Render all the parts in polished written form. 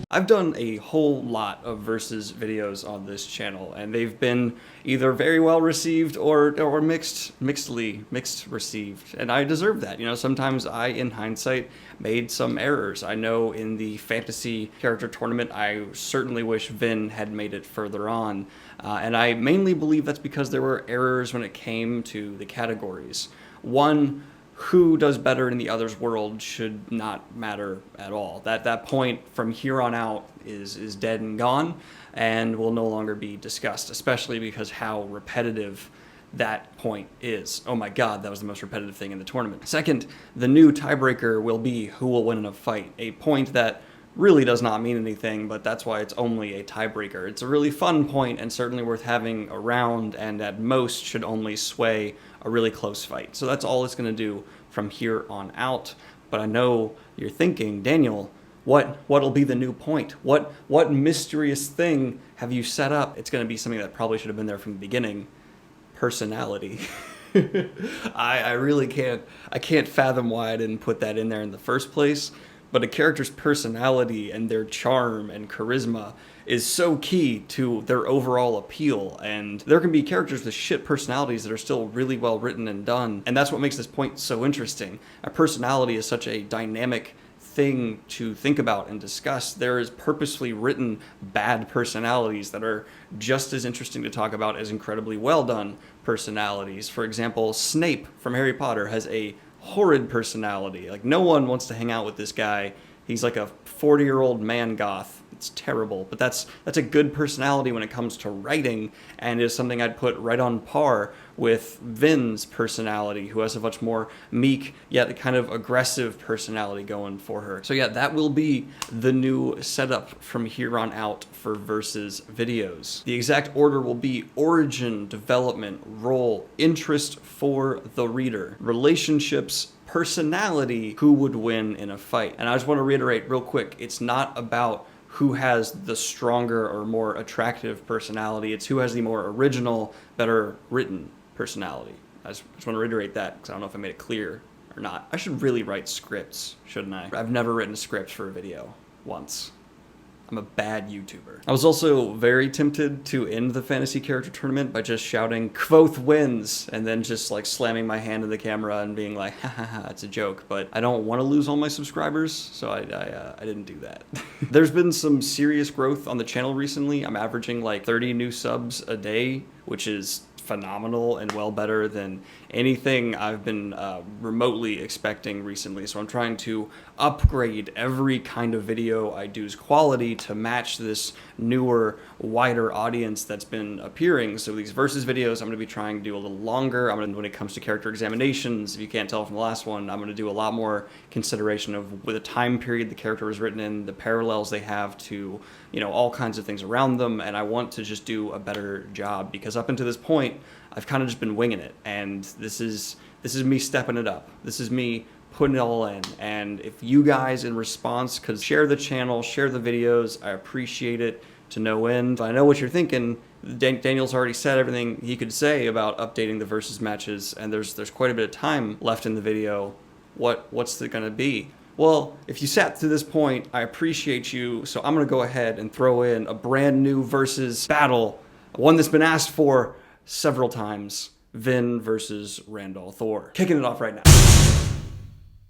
I've done a whole lot of versus videos on this channel, and they've been either very well received or mixed received, and I deserve that. You know, sometimes I, in hindsight, made some errors. I know in the fantasy character tournament, I certainly wish Vin had made it further on, and I mainly believe that's because there were errors when it came to the categories. One, who does better in the other's world should not matter at all. That point from here on out is dead and gone and will no longer be discussed, especially because how repetitive that point is. Oh my god, that was the most repetitive thing in the tournament. Second, the new tiebreaker will be who will win in a fight, a point that really does not mean anything, but that's why it's only a tiebreaker. It's a really fun point and certainly worth having around, and at most should only sway a really close fight. So that's all it's going to do from here on out. But I know you're thinking, Daniel, what'll be the new point? What mysterious thing have you set up? It's going to be something that probably should have been there from the beginning. Personality. I really can't fathom why I didn't put that in there in the first place. But a character's personality and their charm and charisma is so key to their overall appeal, and there can be characters with shit personalities that are still really well written and done, and that's what makes this point so interesting. A personality is such a dynamic thing to think about and discuss. There is purposefully written bad personalities that are just as interesting to talk about as incredibly well done personalities. For example, Snape from Harry Potter has a horrid personality. Like, no one wants to hang out with this guy. He's like a 40-year-old man goth. It's terrible, but that's a good personality when it comes to writing, and is something I'd put right on par with Vin's personality, who has a much more meek yet kind of aggressive personality going for her. So yeah, that will be the new setup from here on out for versus videos. The exact order will be origin, development, role, interest for the reader, relationships, personality, who would win in a fight. And I just want to reiterate real quick, it's not about who has the stronger or more attractive personality. It's who has the more original, better written personality. I just want to reiterate that because I don't know if I made it clear or not. I should really write scripts, shouldn't I? I've never written a script for a video once. I'm a bad YouTuber. I was also very tempted to end the fantasy character tournament by just shouting, "Quoth wins," and then just like slamming my hand in the camera and being like, ha ha ha, it's a joke. But I don't want to lose all my subscribers, so I didn't do that. There's been some serious growth on the channel recently. I'm averaging like 30 new subs a day, which is phenomenal and well better than anything I've been remotely expecting recently. So I'm trying to upgrade every kind of video I do's quality to match this newer, wider audience that's been appearing. So these versus videos, I'm going to be trying to do a little longer. When it comes to character examinations, if you can't tell from the last one, I'm going to do a lot more consideration of with the time period the character was written in, the parallels they have to, you know, all kinds of things around them. And I want to just do a better job, because up until this point, I've kind of just been winging it, and this is me stepping it up. This is me putting it all in. And if you guys in response could share the channel, share the videos, I appreciate it to no end. I know what you're thinking. Daniel's already said everything he could say about updating the versus matches, and there's quite a bit of time left in the video. What's it gonna be? Well, if you sat to this point, I appreciate you, so I'm gonna go ahead and throw in a brand new versus battle, one that's been asked for several times. Vin versus Randall Thor. Kicking it off right now.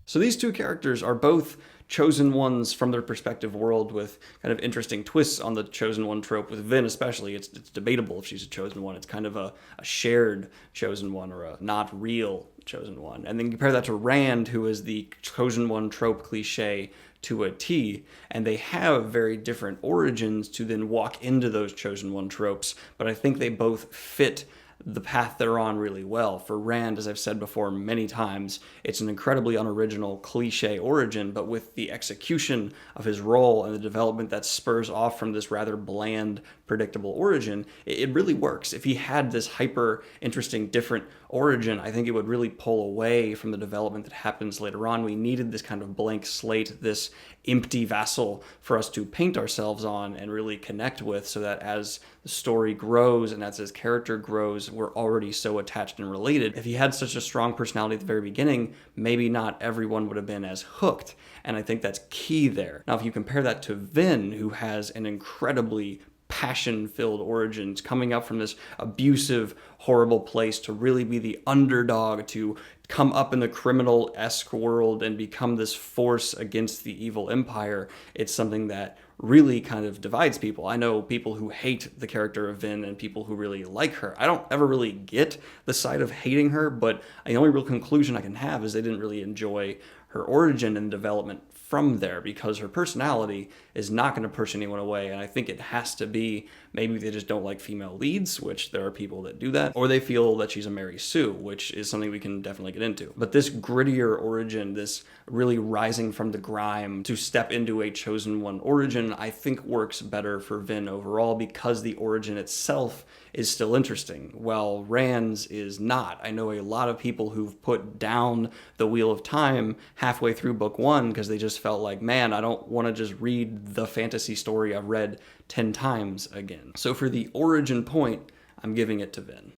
So these two characters are both chosen ones from their respective world, with kind of interesting twists on the chosen one trope. With Vin especially, it's debatable if she's a chosen one. It's kind of a shared chosen one, or a not real chosen one. And then compare that to Rand, who is the chosen one trope cliche to a T, and they have very different origins to then walk into those chosen one tropes, but I think they both fit the path they're on really well. For Rand, as I've said before many times, it's an incredibly unoriginal cliche origin, but with the execution of his role and the development that spurs off from this rather bland predictable origin, it really works. If he had this hyper interesting, different origin, I think it would really pull away from the development that happens later on. We needed this kind of blank slate, this empty vessel for us to paint ourselves on and really connect with, so that as the story grows and as his character grows, we're already so attached and related. If he had such a strong personality at the very beginning, maybe not everyone would have been as hooked. And I think that's key there. Now, if you compare that to Vin, who has an incredibly passion-filled origins, coming up from this abusive, horrible place to really be the underdog, to come up in the criminal-esque world and become this force against the evil empire, it's something that really kind of divides people. I know people who hate the character of Vin and people who really like her. I don't ever really get the side of hating her, but the only real conclusion I can have is they didn't really enjoy her origin and development from there, because her personality is not going to push anyone away. And I think it has to be, maybe they just don't like female leads, which there are people that do that, or they feel that she's a Mary Sue, which is something we can definitely get into. But this grittier origin, this really rising from the grime to step into a chosen one origin, I think works better for Vin overall, because the origin itself is still interesting, while Rand's is not. I know a lot of people who've put down the Wheel of Time halfway through book 1 because they just felt like, man, I don't want to just read the fantasy story I've read 10 times again. So for the origin point, I'm giving it to Vin.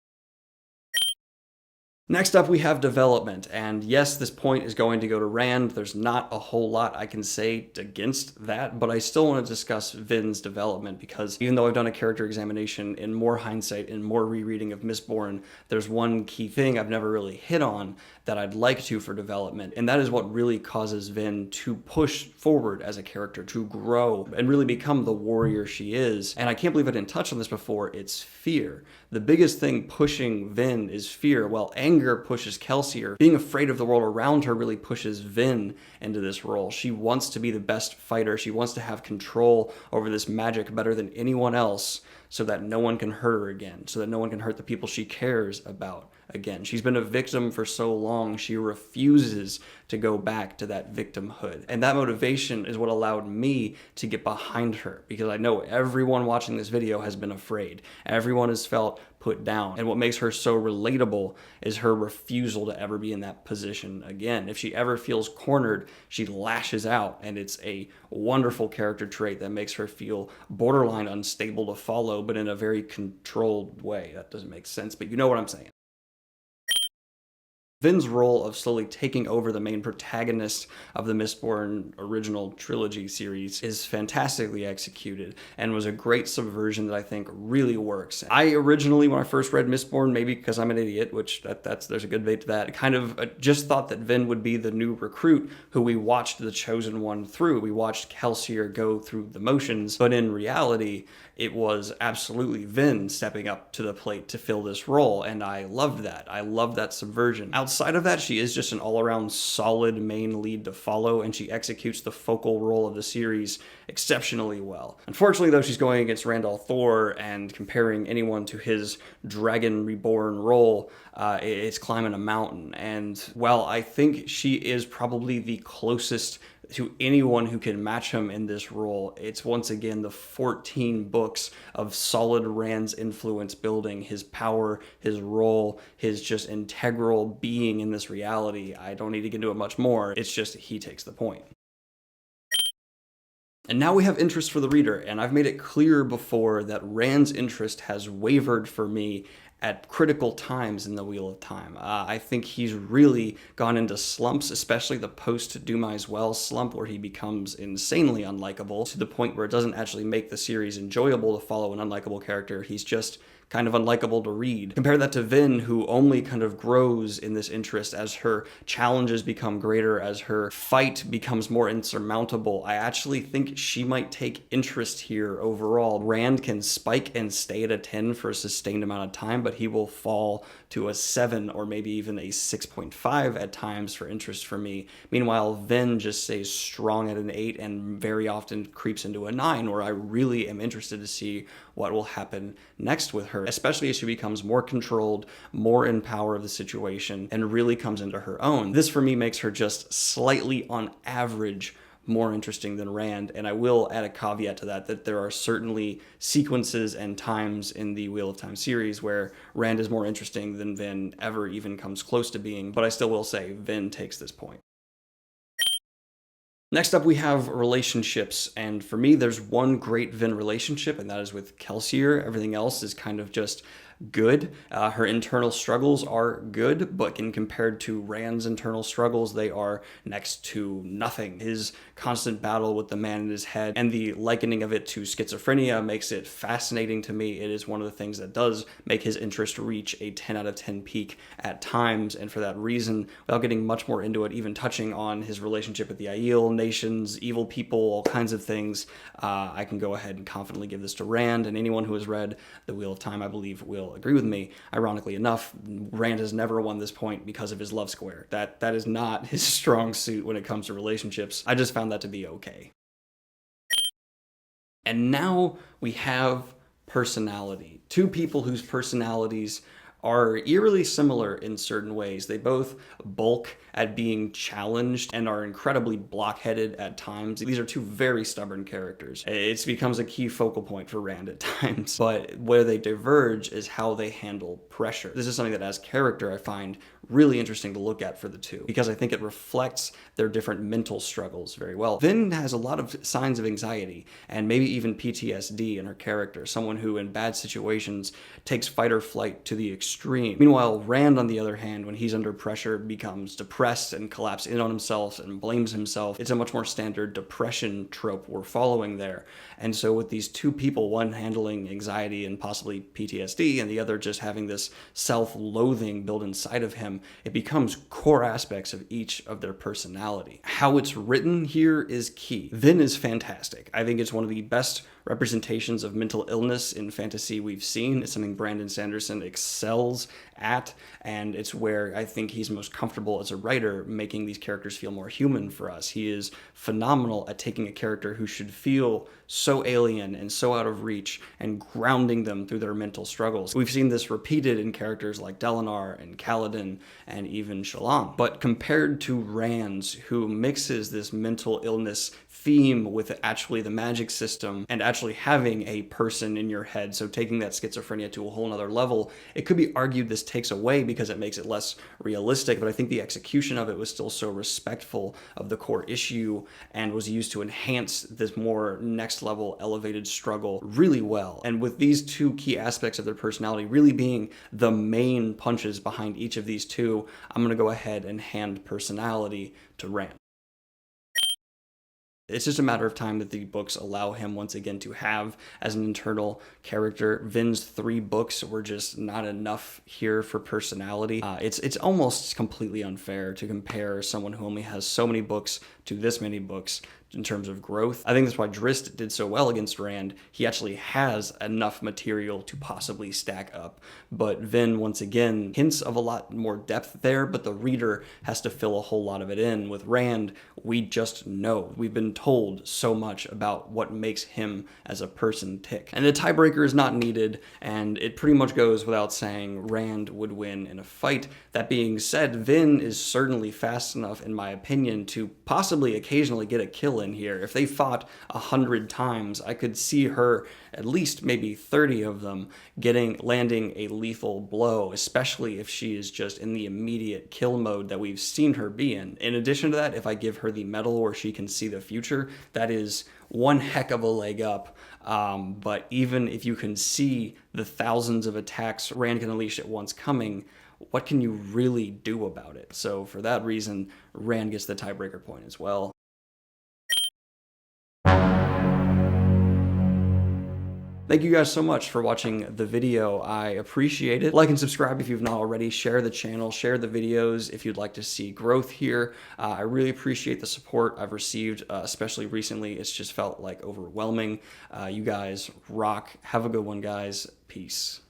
Next up, we have development, and yes, this point is going to go to Rand. There's not a whole lot I can say against that, but I still want to discuss Vin's development, because even though I've done a character examination in more hindsight and more rereading of Mistborn, there's one key thing I've never really hit on that I'd like to for development, and that is what really causes Vin to push forward as a character, to grow, and really become the warrior she is. And I can't believe I didn't touch on this before, it's fear. The biggest thing pushing Vin is fear. While anger pushes Kelsier, being afraid of the world around her really pushes Vin into this role. She wants to be the best fighter. She wants to have control over this magic better than anyone else, so that no one can hurt her again, so that no one can hurt the people she cares about again. She's been a victim for so long, she refuses to go back to that victimhood. And that motivation is what allowed me to get behind her, because I know everyone watching this video has been afraid. Everyone has felt put down. And what makes her so relatable is her refusal to ever be in that position again. If she ever feels cornered, she lashes out, and it's a wonderful character trait that makes her feel borderline unstable to follow, but in a very controlled way. That doesn't make sense, but you know what I'm saying. Vin's role of slowly taking over the main protagonist of the Mistborn original trilogy series is fantastically executed, and was a great subversion that I think really works. I originally, when I first read Mistborn, maybe because I'm an idiot, which there's a good debate to that, kind of just thought that Vin would be the new recruit who we watched the Chosen One through. We watched Kelsier go through the motions, but in reality, it was absolutely Vin stepping up to the plate to fill this role, and I loved that. I loved that subversion. Outside of that, she is just an all-around solid main lead to follow, and she executes the focal role of the series exceptionally well. Unfortunately, though, she's going against Randall Thor, and comparing anyone to his Dragon Reborn role, it's climbing a mountain. And while I think she is probably the closest to anyone who can match him in this role, it's once again the 14 books of solid Rand's influence building, his power, his role, his just integral being in this reality. I don't need to get into it much more, it's just he takes the point. And now we have interest for the reader, and I've made it clear before that Rand's interest has wavered for me at critical times in the Wheel of Time. I think he's really gone into slumps, especially the post-Dumais Wells slump, where he becomes insanely unlikable, to the point where it doesn't actually make the series enjoyable to follow an unlikable character. He's just kind of unlikable to read. Compare that to Vin, who only kind of grows in this interest as her challenges become greater, as her fight becomes more insurmountable. I actually think she might take interest here overall. Rand can spike and stay at a 10 for a sustained amount of time, but he will fall to a 7 or maybe even a 6.5 at times for interest for me. Meanwhile, Vin just stays strong at an 8 and very often creeps into a 9, where I really am interested to see what will happen next with her, especially as she becomes more controlled, more in power of the situation, and really comes into her own. This for me makes her just slightly on average more interesting than Rand. And I will add a caveat to that there are certainly sequences and times in the Wheel of Time series where Rand is more interesting than Vin ever even comes close to being, but I still will say Vin takes this point. Next up, we have relationships, and for me, there's one great Vin relationship, and that is with Kelsier. Everything else is kind of just good. Her internal struggles are good, but in compared to Rand's internal struggles, they are next to nothing. His constant battle with the man in his head and the likening of it to schizophrenia makes it fascinating to me. It is one of the things that does make his interest reach a 10 out of 10 peak at times, and for that reason, without getting much more into it, even touching on his relationship with the Aiel nations, evil people, all kinds of things, I can go ahead and confidently give this to Rand, and anyone who has read The Wheel of Time, I believe, will agree with me. Ironically enough, Rand has never won this point because of his love square. That is not his strong suit when it comes to relationships. I just found that to be okay. And now we have personality. Two people whose personalities are eerily similar in certain ways. They both bulk at being challenged and are incredibly blockheaded at times. These are two very stubborn characters. It becomes a key focal point for Rand at times. But where they diverge is how they handle pressure. This is something that as character I find really interesting to look at for the two, because I think it reflects their different mental struggles very well. Vin has a lot of signs of anxiety and maybe even PTSD in her character, someone who in bad situations takes fight or flight to the extreme. Meanwhile, Rand, on the other hand, when he's under pressure, becomes depressed and collapses in on himself and blames himself. It's a much more standard depression trope we're following there. And so with these two people, one handling anxiety and possibly PTSD, and the other just having this self-loathing built inside of him, it becomes core aspects of each of their personality. How it's written here is key. Vin is fantastic. I think it's one of the best representations of mental illness in fantasy we've seen. It's something Brandon Sanderson excels at, and it's where I think he's most comfortable as a writer, making these characters feel more human for us. He is phenomenal at taking a character who should feel so alien and so out of reach and grounding them through their mental struggles. We've seen this repeated in characters like Dalinar and Kaladin and even Shallan. But compared to Rand's, who mixes this mental illness theme with actually the magic system and actually having a person in your head, so taking that schizophrenia to a whole nother level, it could be argued this takes away because it makes it less realistic, but I think the execution of it was still so respectful of the core issue and was used to enhance this more next level elevated struggle really well. And with these two key aspects of their personality really being the main punches behind each of these two, I'm going to go ahead and hand personality to Rand. It's just a matter of time that the books allow him once again to have as an internal character. Vin's 3 books were just not enough here for personality. It's almost completely unfair to compare someone who only has so many books to this many books in terms of growth. I think that's why Drizzt did so well against Rand. He actually has enough material to possibly stack up. But Vin, once again, hints of a lot more depth there, but the reader has to fill a whole lot of it in. With Rand, we just know. We've been told so much about what makes him as a person tick. And the tiebreaker is not needed, and it pretty much goes without saying Rand would win in a fight. That being said, Vin is certainly fast enough, in my opinion, to possibly occasionally get a kill in here. If they fought 100 times, I could see her, at least maybe 30 of them, landing a lethal blow, especially if she is just in the immediate kill mode that we've seen her be in. In addition to that, if I give her the medal where she can see the future, that is one heck of a leg up. But even if you can see the thousands of attacks Rand can unleash at once coming, what can you really do about it? So for that reason, Rand gets the tiebreaker point as well. Thank you guys so much for watching the video. I appreciate it. Like and subscribe if you've not already. Share the channel, share the videos if you'd like to see growth here. I really appreciate the support I've received, especially recently. It's just felt like overwhelming. You guys rock. Have a good one, guys. Peace.